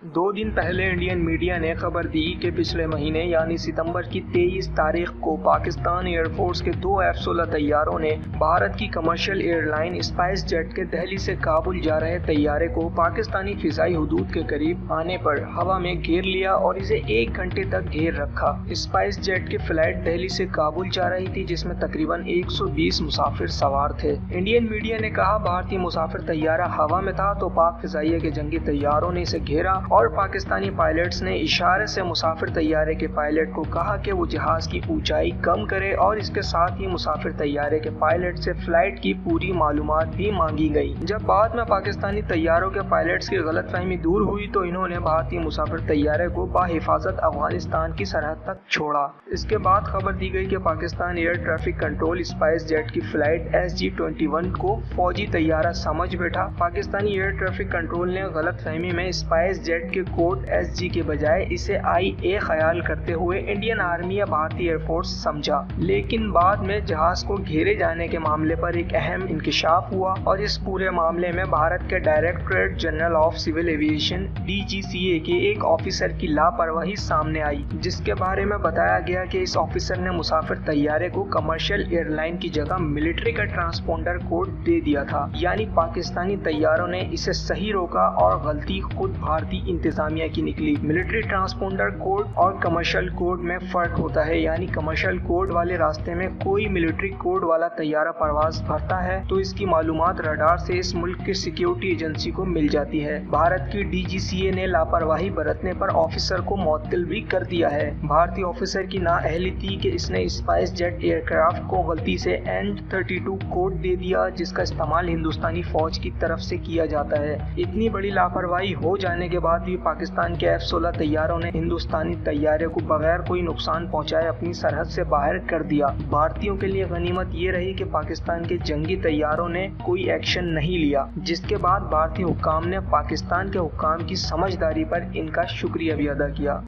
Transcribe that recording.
दो दिन पहले इंडियन मीडिया ने खबर दी कि पिछले महीने यानी सितंबर की 23 तारीख को पाकिस्तान एयरफोर्स के दो F-16 तैयारों ने भारत की कमर्शियल एयरलाइन स्पाइस जेट के दिल्ली से काबुल जा रहे तैयारे को पाकिस्तानी फिजाई हुदूद के करीब आने पर हवा में घेर लिया और इसे 1 घंटे तक घेर रखा। स्पाइस जेट की फ्लाइट दिल्ली से काबुल जा रही थी, जिसमें तकरीबन 120 मुसाफिर सवार थे। इंडियन मीडिया ने कहा, भारतीय मुसाफिर तैयारा हवा में था तो पाक फिजाइया के जंगी तैयारों ने इसे घेरा और पाकिस्तानी पायलट्स ने इशारे से मुसाफिर तैयारे के पायलट को कहा कि वो जहाज की ऊंचाई कम करे और इसके साथ ही मुसाफिर तैयारे के पायलट से फ्लाइट की पूरी मालूमात भी मांगी गई। जब बाद में पाकिस्तानी तैयारों के पायलट्स की गलतफहमी दूर हुई तो इन्होंने भारतीय मुसाफिर तैयारे को बाहिफाजत अफगानिस्तान की सरहद तक छोड़ा। इसके बाद खबर दी गई कि Pakistan air traffic control spice jet की फ्लाइट SG-21 को फौजी तैयारा समझ बैठा। पाकिस्तानी एयर ट्रैफिक कंट्रोल ने गलतफहमी में स्पाइस जेट के कोड SG के बजाय इसे IA ख्याल करते हुए इंडियन आर्मी या भारतीय एयरफोर्स समझा, लेकिन बाद में जहाज को घेरे जाने के मामले पर एक अहम इंकशाफ हुआ और इस पूरे मामले में भारत के directorate general of civil aviation DGCA के एक ऑफिसर की लापरवाही सामने आई, जिसके बारे में बताया गया कि इस ऑफिसर ने मुसाफिर तैयारे को कमर्शियल एयरलाइन की जगह मिलिट्री का ट्रांसपोंडर कोड दे दिया था। यानी पाकिस्तानी तैयारों ने इसे सही रोका और गलती खुद भारतीय इंतजामिया की निकली। मिलिट्री ट्रांसपोंडर कोड और कमर्शियल कोड में फर्क होता है, यानी कमर्शियल कोड वाले रास्ते में कोई मिलिट्री कोड वाला तैयारा परवाज भरता है तो इसकी मालूमात रडार से इस मुल्क की सिक्योरिटी एजेंसी को मिल जाती है। भारत की DGCA ने लापरवाही बरतने पर ऑफिसर को मुअत्तल भी कर दिया है। भारतीय ऑफिसर की नाअहली थी कि इसने स्पाइस जेट एयरक्राफ्ट को गलती से AN-32 कोड दे दिया, जिसका इस्तेमाल हिंदुस्तानी फौज की तरफ से किया जाता है। इतनी बड़ी लापरवाही हो जाने के बाद भी पाकिस्तान के F-16 तैयारों ने हिंदुस्तानी तैयारे को बगैर कोई नुकसान पहुंचाए अपनी सरहद से बाहर कर दिया। भारतीयों के लिए गनीमत ये रही कि पाकिस्तान के जंगी तैयारों ने कोई एक्शन नहीं लिया, जिसके बाद भारतीय हुक्काम ने पाकिस्तान के हुक्काम की समझदारी पर इनका शुक्रिया भी अदा किया।